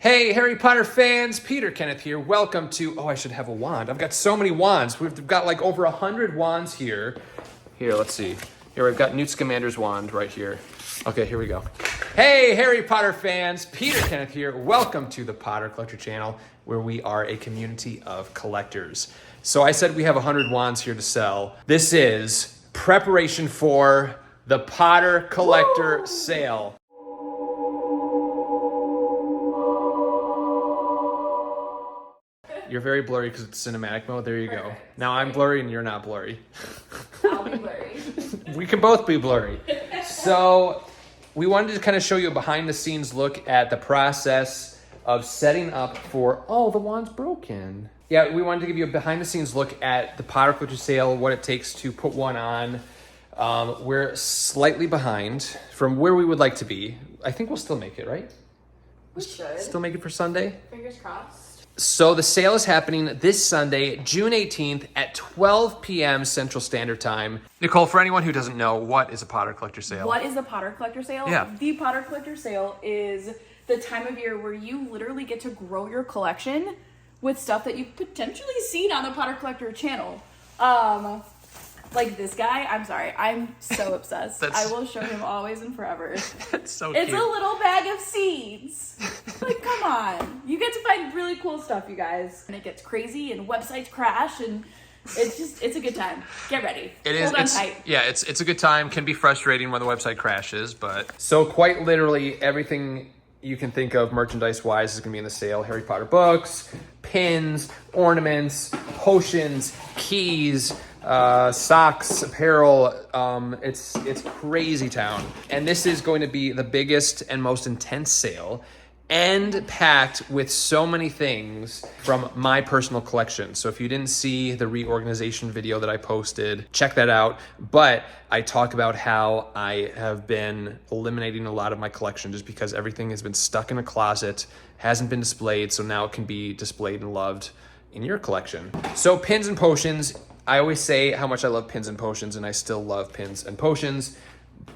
Hey, Harry Potter fans, Peter Kenneth here. Welcome to, I should have a wand. I've got so many wands. We've got like over 100 wands here. Here, let's see. Here, we've got Newt Scamander's wand right here. Okay, here we go. Hey, Harry Potter fans, Peter Kenneth here. Welcome to the Potter Collector channel, where we are a community of collectors. So I said we have 100 wands here to sell. This is preparation for the Potter Collector sale. You're very blurry because it's cinematic mode. There you go. Now I'm blurry and you're not blurry. I'll be blurry. We can both be blurry. So we wanted to kind of show you a behind the scenes look at the process of setting up for, the wand's broken. Yeah, we wanted to give you a behind the scenes look at the Potter Collector sale, what it takes to put one on. We're slightly behind from where we would like to be. I think we'll still make it, right? We should. Still make it for Sunday? Fingers crossed. So the sale is happening this Sunday, June 18th at 12 p.m. Central Standard Time. Nicole, for anyone who doesn't know, what is a Potter Collector sale? What is the Potter Collector sale? Yeah. The Potter Collector sale is the time of year where you literally get to grow your collection with stuff that you've potentially seen on the Potter Collector channel. Like this guy, I'm sorry, I'm so obsessed. I will show him always and forever. That's so It's cute. a little bag of seeds. Like, come on. You get to find really cool stuff, you guys. And it gets crazy and websites crash and it's a good time. Get ready. It is. Hold on tight. Yeah, it's a good time. Can be frustrating when the website crashes, but so quite literally everything you can think of merchandise-wise is going to be in the sale. Harry Potter books, pins, ornaments, potions, keys, socks, apparel. It's crazy town. And this is going to be the biggest and most intense sale, and packed with so many things from my personal collection. So if you didn't see the reorganization video that I posted, check that out. But I talk about how I have been eliminating a lot of my collection just because everything has been stuck in a closet, hasn't been displayed, so now it can be displayed and loved in your collection. So pins and potions, I always say how much I love pins and potions, and I still love pins and potions,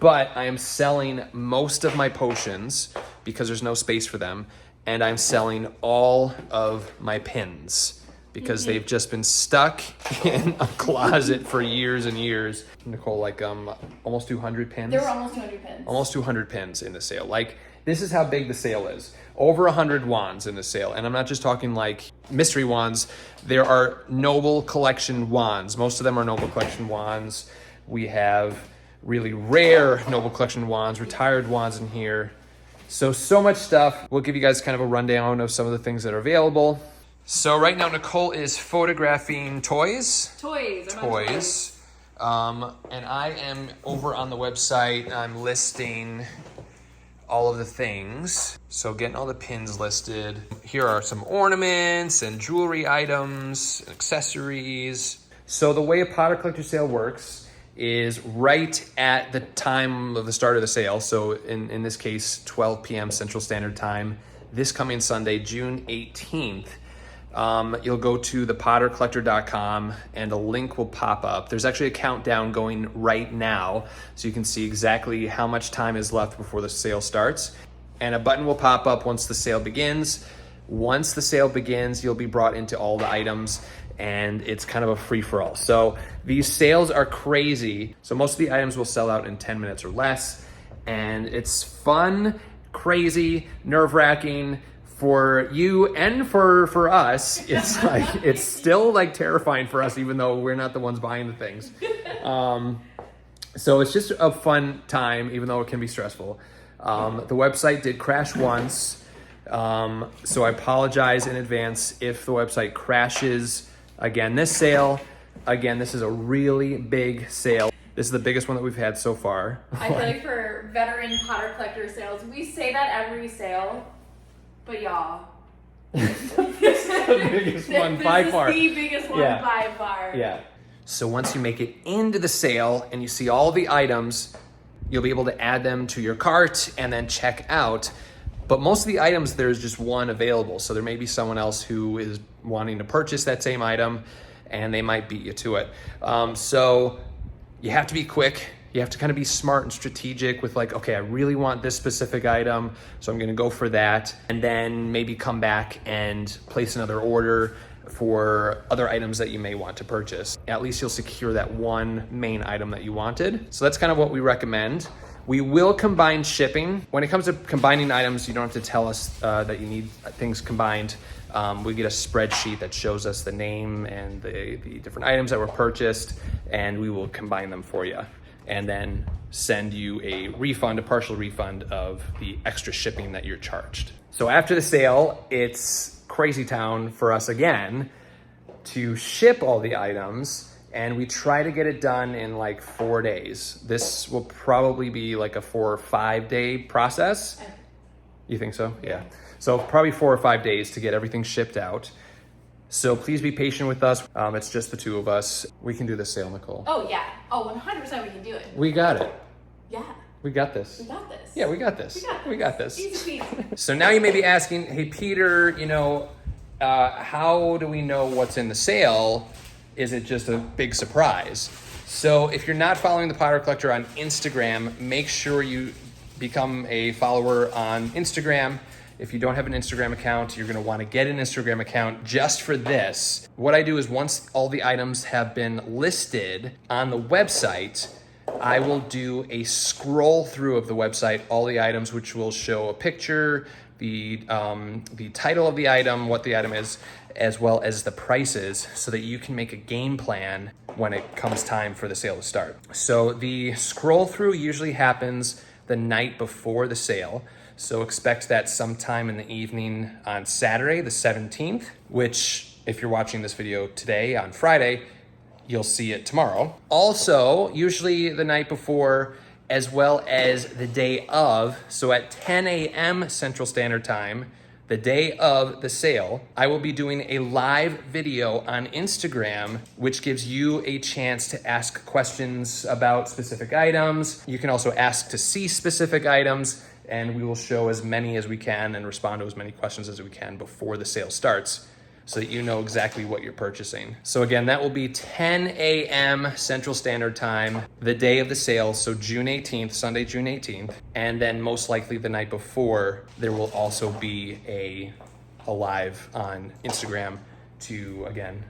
but I am selling most of my potions because there's no space for them, and I'm selling all of my pins because they've just been stuck in a closet for years and years. Nicole, like almost 200 pins? There were almost 200 pins. Almost 200 pins in the sale. Like, this is how big the sale is. Over 100 wands in the sale. And I'm not just talking like mystery wands. There are Noble Collection wands. Most of them are Noble Collection wands. We have really rare Noble Collection wands, retired wands in here. So much stuff. We'll give you guys kind of a rundown of some of the things that are available. So right now, Nicole is photographing toys. Toys. And I am over on the website. I'm listing all of the things. So getting all the pins listed. Here are some ornaments and jewelry items, accessories. So the way a Potter Collector sale works is right at the time of the start of the sale. So in this case, 12 p.m. Central Standard Time, this coming Sunday, June 18th, you'll go to thepottercollector.com and a link will pop up. There's actually a countdown going right now, so you can see exactly how much time is left before the sale starts. And a button will pop up once the sale begins. Once the sale begins, you'll be brought into all the items, and it's kind of a free-for-all. So these sales are crazy. So most of the items will sell out in 10 minutes or less, and it's fun, crazy, nerve-wracking, for you and for us. It's like, it's still like terrifying for us, even though we're not the ones buying the things. So it's just a fun time, even though it can be stressful. The website did crash once, so I apologize in advance if the website crashes again this sale. Again, this is a really big sale. This is the biggest one that we've had so far. I feel like for veteran Potter Collector sales, we say that every sale. But y'all, this is the biggest one by far. This is the biggest one by far. Yeah. So once you make it into the sale and you see all the items, you'll be able to add them to your cart and then check out. But most of the items, there's just one available. So there may be someone else who is wanting to purchase that same item and they might beat you to it. So you have to be quick. You have to kind of be smart and strategic with like, okay, I really want this specific item, so I'm gonna go for that, and then maybe come back and place another order for other items that you may want to purchase. At least you'll secure that one main item that you wanted. So that's kind of what we recommend. We will combine shipping. When it comes to combining items, you don't have to tell us that you need things combined. We get a spreadsheet that shows us the name and the different items that were purchased, and we will combine them for you and then send you a refund, a partial refund of the extra shipping that you're charged. So after the sale, it's crazy town for us again to ship all the items, and we try to get it done in like 4 days. This will probably be like a 4 or 5 day process. You think so? Yeah. So probably 4 or 5 days to get everything shipped out. So please be patient with us. It's just the two of us. We can do this sale, Nicole. Oh yeah. Oh, 100% we can do it. We got it. Yeah. We got this. We got this. Yeah, we got this. We got this. Easy peasy. So now you may be asking, hey, Peter, how do we know what's in the sale? Is it just a big surprise? So if you're not following the Potter Collector on Instagram, make sure you become a follower on Instagram. If you don't have an Instagram account, you're gonna wanna get an Instagram account just for this. What I do is once all the items have been listed on the website, I will do a scroll through of the website, all the items, which will show a picture, the title of the item, what the item is, as well as the prices, so that you can make a game plan when it comes time for the sale to start. So the scroll through usually happens the night before the sale. So expect that sometime in the evening on Saturday, the 17th, which if you're watching this video today on Friday, you'll see it tomorrow. Also, usually the night before, as well as the day of, so at 10 a.m. Central Standard Time, the day of the sale, I will be doing a live video on Instagram, which gives you a chance to ask questions about specific items. You can also ask to see specific items, and we will show as many as we can and respond to as many questions as we can before the sale starts, so that you know exactly what you're purchasing. So again, that will be 10 a.m. Central Standard Time, the day of the sale, so June 18th, Sunday, June 18th. And then most likely the night before, there will also be a live on Instagram to, again,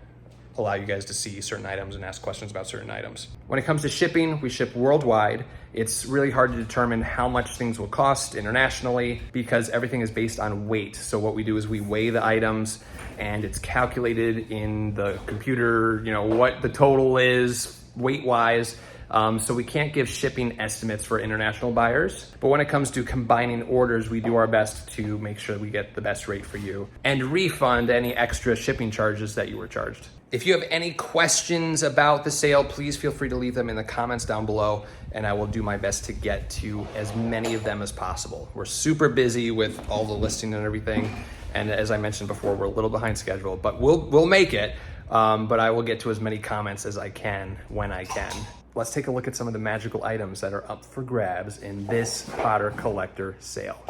allow you guys to see certain items and ask questions about certain items. When it comes to shipping, we ship worldwide. It's really hard to determine how much things will cost internationally because everything is based on weight. So what we do is we weigh the items and it's calculated in the computer, what the total is weight-wise. So we can't give shipping estimates for international buyers. But when it comes to combining orders, we do our best to make sure we get the best rate for you and refund any extra shipping charges that you were charged. If you have any questions about the sale, please feel free to leave them in the comments down below, and I will do my best to get to as many of them as possible. We're super busy with all the listing and everything, and as I mentioned before, we're a little behind schedule, but we'll make it. But I will get to as mmany comments as I can when I can. Let's take a look at some of the magical items that are up for grabs in this Potter Collector sale.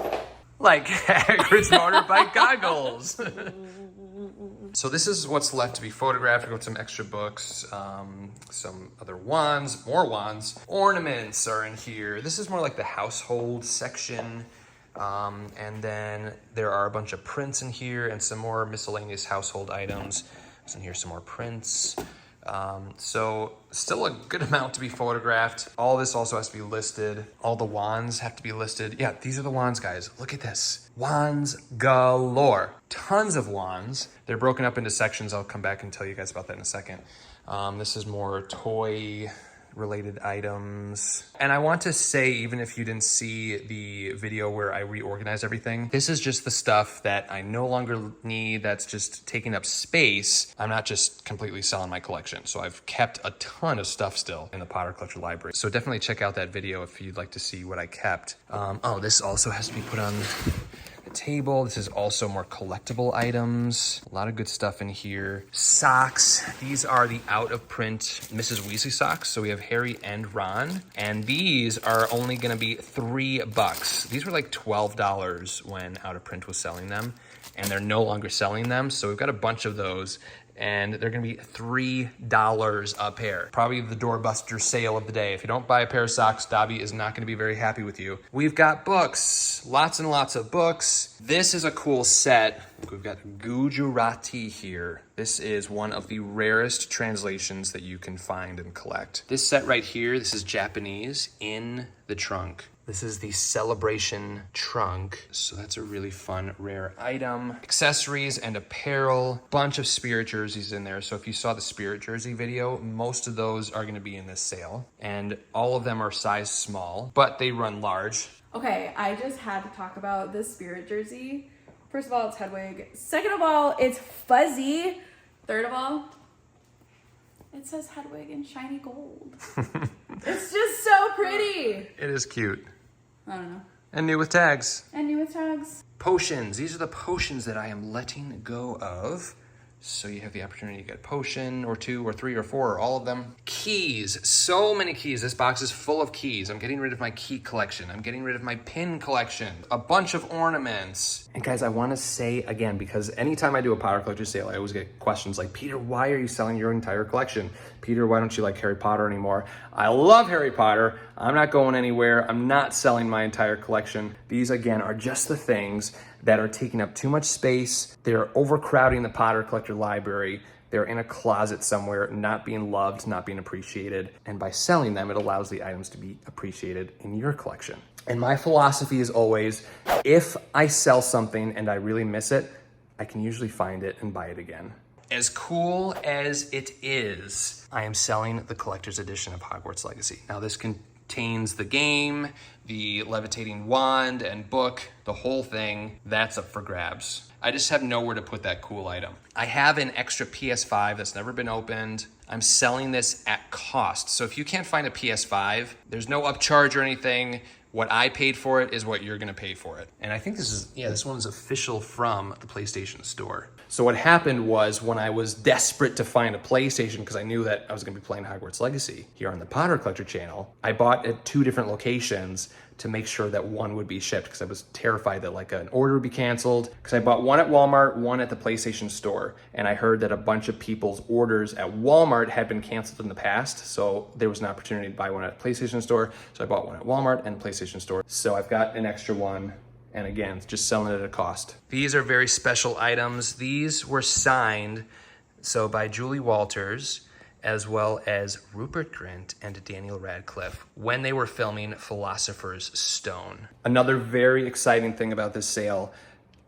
Like Hagrid's motorbike goggles. So this is what's left to be photographed. I've got some extra books, some other wands, more wands. Ornaments are in here. This is more like the household section. And then there are a bunch of prints in here and some more miscellaneous household items. So in here, some more prints. So still a good amount to be photographed. All this also has to be listed. All the wands have to be listed. Yeah, these are the wands, guys. Look at this. Wands galore. Tons of wands. They're broken up into sections. I'll come back and tell you guys about that in a second. This is more toy related items. And I want to say, even if you didn't see the video where I reorganize everything, this is just the stuff that I no longer need, that's just taking up space. I'm not just completely selling my collection. So I've kept a ton of stuff still in the Potter Collector library. So definitely check out that video if you'd like to see what I kept. Oh, this also has to be put on the table. This is also more collectible items. A lot of good stuff in here. Socks. These are the out of print Mrs. Weasley socks. So we have Harry and Ron. And these are only gonna be $3. These were like $12 when out of print was selling them. And they're no longer selling them. So we've got a bunch of those. and they're gonna be $3 a pair. Probably the doorbuster sale of the day. If you don't buy a pair of socks, Dobby is not gonna be very happy with you. We've got books, lots and lots of books. This is a cool set. We've got Gujarati here. This is one of the rarest translations that you can find and collect. This set right here, this is Japanese in the trunk. This is the Celebration trunk. So that's a really fun, rare item. Accessories and apparel, bunch of Spirit jerseys in there. So if you saw the Spirit jersey video, most of those are gonna be in this sale. And all of them are size small, but they run large. Okay, I just had to talk about this Spirit jersey. First of all, it's Hedwig. Second of all, it's fuzzy. Third of all, it says Hedwig in shiny gold. It's just so pretty. It is cute. I don't know. And new with tags. And new with tags. Potions. These are the potions that I am letting go of. So you have the opportunity to get a potion or 2 or 3 or 4 or all of them. Keys. So many keys. This box is full of keys. I'm getting rid of my key collection. I'm getting rid of my pin collection. A bunch of ornaments. And guys, I want to say again, because anytime I do a Potter Collector sale, I always get questions like, Peter, why are you selling your entire collection? Peter, why don't you like Harry Potter anymore? I love Harry Potter. I'm not going anywhere. I'm not selling my entire collection. These, again, are just the things that are taking up too much space. They're overcrowding the Potter Collector library. They're in a closet somewhere, not being loved, not being appreciated. And by selling them, it allows the items to be appreciated in your collection. And my philosophy is always, if I sell something and I really miss it, I can usually find it and buy it again. As cool as it is, I am selling the collector's edition of Hogwarts Legacy. Now this contains the game, the levitating wand and book, the whole thing. That's up for grabs. I just have nowhere to put that cool item. I have an extra PS5 that's never been opened. I'm selling this at cost. So if you can't find a PS5, there's no upcharge or anything. What I paid for it is what you're gonna pay for it. And I think this one's official from the PlayStation Store. So what happened was when I was desperate to find a PlayStation, because I knew that I was gonna be playing Hogwarts Legacy here on the Potter Collector channel, I bought at 2 different locations to make sure that one would be shipped, because I was terrified that like an order would be canceled. Because I bought one at Walmart, one at the PlayStation Store, and I heard that a bunch of people's orders at Walmart had been canceled in the past, so there was an opportunity to buy one at PlayStation Store, so I bought one at Walmart and PlayStation Store. So I've got an extra one, and again, just selling it at a cost. These are very special items. These were signed by Julie Walters, as well as Rupert Grint and Daniel Radcliffe when they were filming Philosopher's Stone. Another very exciting thing about this sale,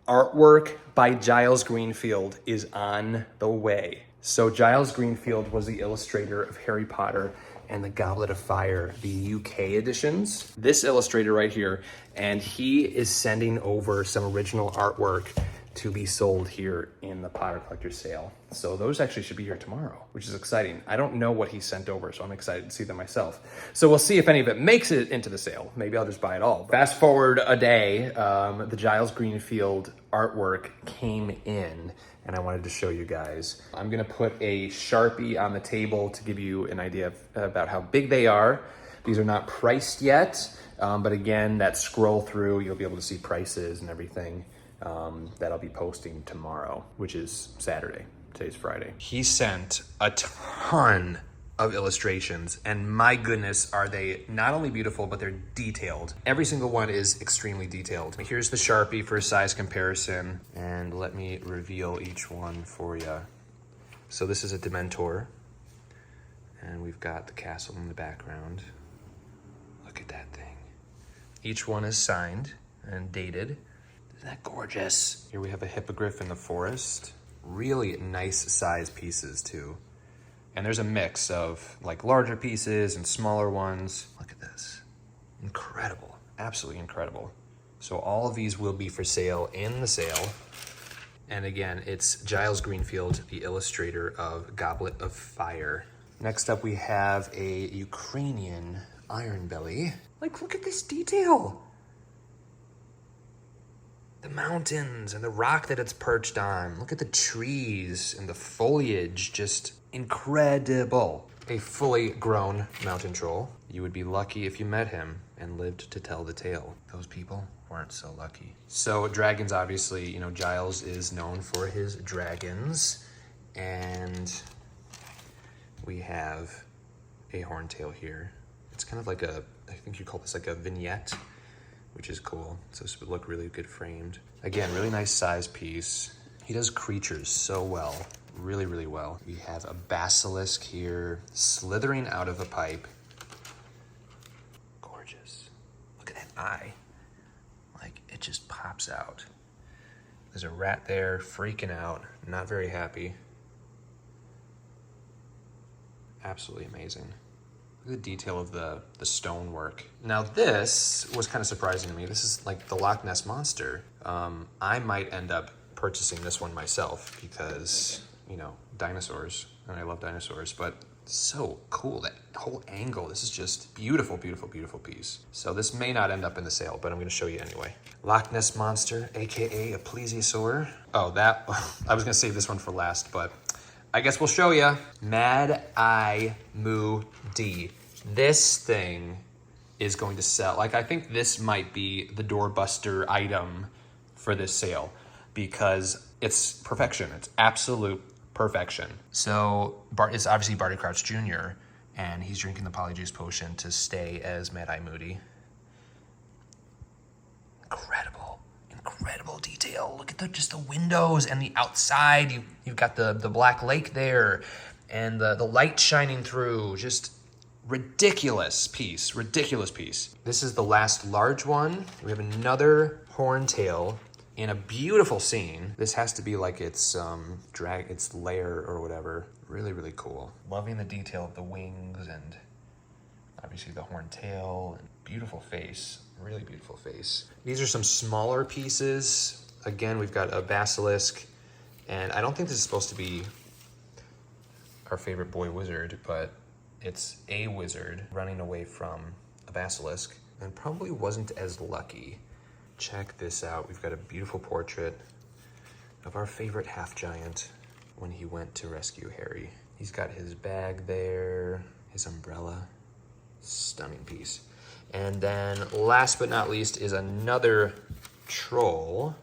artwork by Giles Greenfield is on the way. So Giles Greenfield was the illustrator of Harry Potter and the Goblet of Fire, the UK editions. This illustrator right here, and he is sending over some original artwork to be sold here in the Potter Collector sale. So those actually should be here tomorrow, which is exciting. I don't know what he sent over, so I'm excited to see them myself. So we'll see if any of it makes it into the sale. Maybe I'll just buy it all. Fast forward a day, the Giles Greenfield artwork came in, and I wanted to show you guys. I'm gonna put a Sharpie on the table to give you an idea about how big they are. These are not priced yet, but again, that scroll through, you'll be able to see prices and everything. That I'll be posting tomorrow, which is Saturday. Today's Friday. He sent a ton of illustrations, and my goodness, are they not only beautiful, but they're detailed. Every single one is extremely detailed. Here's the Sharpie for a size comparison, and let me reveal each one for you. So this is a Dementor, and we've got the castle in the background. Look at that thing. Each one is signed and dated. Isn't that gorgeous? Here we have a hippogriff in the forest. Really nice size pieces too. And there's a mix of like larger pieces and smaller ones. Look at this. Incredible, absolutely incredible. So all of these will be for sale in the sale. And again, it's Giles Greenfield, the illustrator of Goblet of Fire. Next up, we have a Ukrainian Iron Belly. Like, look at this detail. The mountains and the rock that it's perched on. Look at the trees and the foliage, just incredible. A fully grown mountain troll. You would be lucky if you met him and lived to tell the tale. Those people weren't so lucky. So dragons, obviously, Giles is known for his dragons. And we have a horntail here. It's kind of like a, I think you call this like a vignette, which is cool. So this would look really good framed. Again, really nice size piece. He does creatures so well, really, really well. We have a basilisk here, slithering out of a pipe. Gorgeous. Look at that eye. Like, it just pops out. There's a rat there, freaking out, not very happy. Absolutely amazing. Look at the detail of the stonework. Now this was kind of surprising to me. This is like the Loch Ness Monster. I might end up purchasing this one myself because, you know, dinosaurs, and I love dinosaurs, but so cool, that whole angle. This is just beautiful, beautiful, beautiful piece. So this may not end up in the sale, but I'm gonna show you anyway. Loch Ness Monster, AKA a plesiosaur. Oh, that, I was gonna save this one for last, but I guess we'll show you. Mad Eye Moo D. This thing is going to sell. Like, I think this might be the doorbuster item for this sale because it's perfection. It's absolute perfection. So it's obviously Barty Crouch Jr. and he's drinking the polyjuice potion to stay as Mad Eye Moody. Incredible, incredible detail. Look at just the windows and the outside. You've got the Black Lake there and the light shining through. Just ridiculous piece, ridiculous piece. This is the last large one. We have another horntail in a beautiful scene. This has to be like its lair or whatever. Really, really cool. Loving the detail of the wings and obviously the horntail and beautiful face, really beautiful face. These are some smaller pieces. Again, we've got a basilisk, and I don't think this is supposed to be our favorite boy wizard, but it's a wizard running away from a basilisk and probably wasn't as lucky. Check this out. We've got a beautiful portrait of our favorite half giant when he went to rescue Harry. He's got his bag there, his umbrella. Stunning piece. And then last but not least is another troll.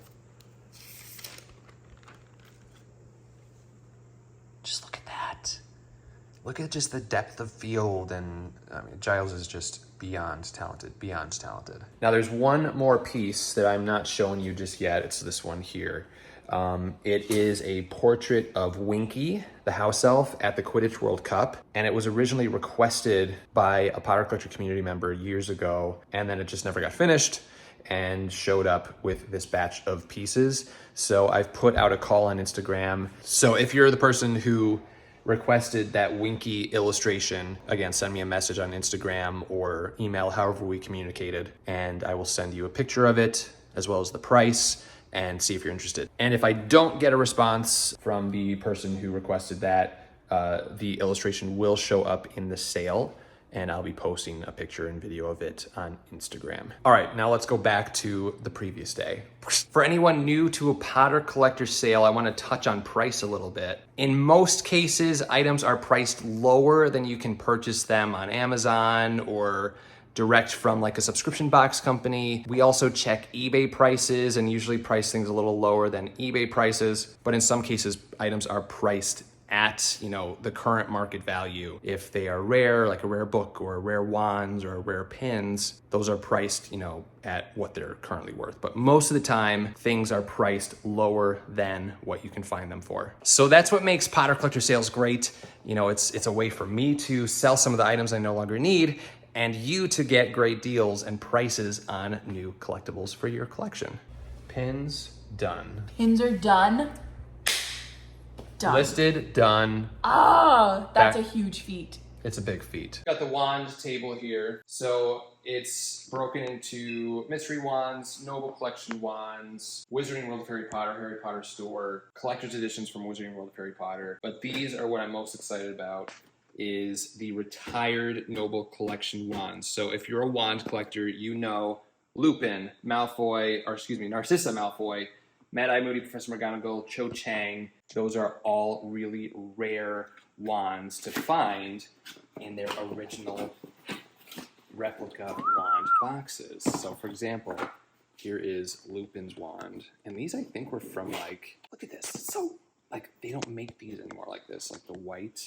Just look at that. Look at just the depth of field, and I mean, Giles is just beyond talented, beyond talented. Now there's one more piece that I'm not showing you just yet. It's this one here. It is a portrait of Winky, the house elf, at the Quidditch World Cup. And it was originally requested by a Potter Collector community member years ago, and then it just never got finished and showed up with this batch of pieces. So I've put out a call on Instagram. So if you're the person who requested that Winky illustration, again, send me a message on Instagram or email, however we communicated, and I will send you a picture of it as well as the price and see if you're interested. And if I don't get a response from the person who requested that, the illustration will show up in the sale, and I'll be posting a picture and video of it on Instagram. All right, now let's go back to the previous day. For anyone new to a Potter Collector sale, I want to touch on price a little bit. In most cases, items are priced lower than you can purchase them on Amazon or direct from like a subscription box company. We also check eBay prices and usually price things a little lower than eBay prices, but in some cases, items are priced at, you know, the current market value. If they are rare, like a rare book or rare wands or rare pins, those are priced, you know, at what they're currently worth. But most of the time, things are priced lower than what you can find them for. So that's what makes Potter Collector sales great. You know, it's a way for me to sell some of the items I no longer need, and you to get great deals and prices on new collectibles for your collection. Pins, done. Pins are done. Done. Listed, done. Ah, that's a huge feat. It's a big feat. Got the wand table here. So it's broken into mystery wands, Noble Collection wands, Wizarding World of Harry Potter, Harry Potter Store, collector's editions from Wizarding World of Harry Potter. But these are what I'm most excited about, is the retired Noble Collection wands. So if you're a wand collector, you know Lupin, Narcissa Malfoy, Mad Eye Moody, Professor McGonagall, Cho Chang. Those are all really rare wands to find in their original replica wand boxes. So for example, here is Lupin's wand. And these I think were from like, look at this, it's so like they don't make these anymore like this, like the white,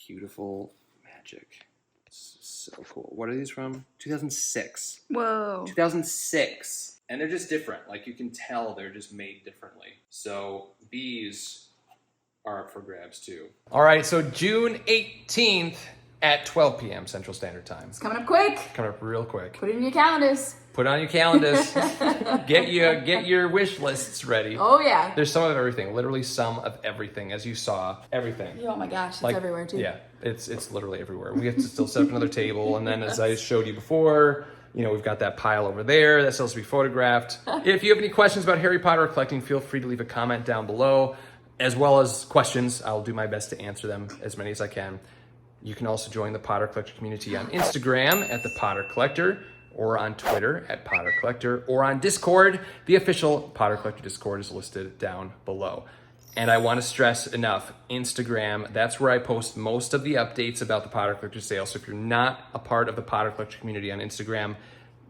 beautiful magic. It's so cool. What are these from? 2006. Whoa. 2006. And they're just different. Like you can tell they're just made differently. So these are up for grabs too. All right, so June 18th at 12 p.m. Central Standard Time. It's coming up quick. Coming up real quick. Put it in your calendars. Put it on your calendars. Get your wish lists ready. Oh yeah. There's some of everything. Literally some of everything, as you saw. Everything. Oh my gosh, it's Like, everywhere too. Yeah, it's literally everywhere. We have to still set up another table, and then as I showed you before, you know, we've got that pile over there that still has to be photographed. If you have any questions about Harry Potter or collecting, feel free to leave a comment down below, as well as questions. I'll do my best to answer them, as many as I can. You can also join the Potter Collector community on Instagram at the Potter Collector, or on Twitter at Potter Collector, or on Discord. The official Potter Collector Discord is listed down below. And I want to stress enough, Instagram, that's where I post most of the updates about the Potter Collector sale. So if you're not a part of the Potter Collector community on Instagram,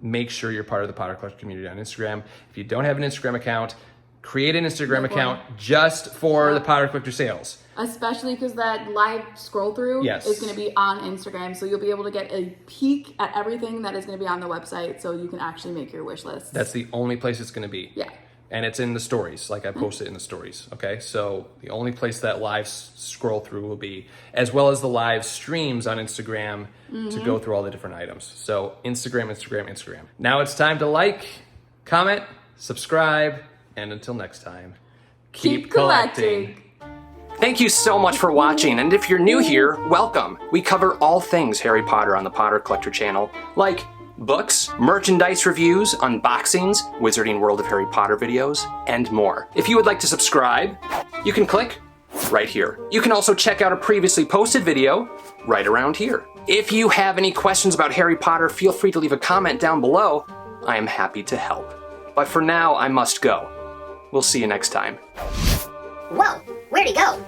make sure you're part of the Potter Collector community on Instagram. If you don't have an Instagram account, create an Instagram account just for the Potter Collector sales. Especially because that live scroll through is going to be on Instagram. So you'll be able to get a peek at everything that is going to be on the website so you can actually make your wish list. That's the only place it's going to be. Yeah. And it's in the stories, like I posted in the stories, okay? So the only place that live scroll through will be, as well as the live streams on Instagram to go through all the different items. So Instagram, Instagram, Instagram. Now it's time to like, comment, subscribe, and until next time, keep collecting. Thank you so much for watching, and if you're new here, welcome. We cover all things Harry Potter on the Potter Collector channel, like books, merchandise reviews, unboxings, Wizarding World of Harry Potter videos, and more. If you would like to subscribe, you can click right here. You can also check out a previously posted video right around here. If you have any questions about Harry Potter, feel free to leave a comment down below. I am happy to help. But for now, I must go. We'll see you next time. Whoa, where'd he go?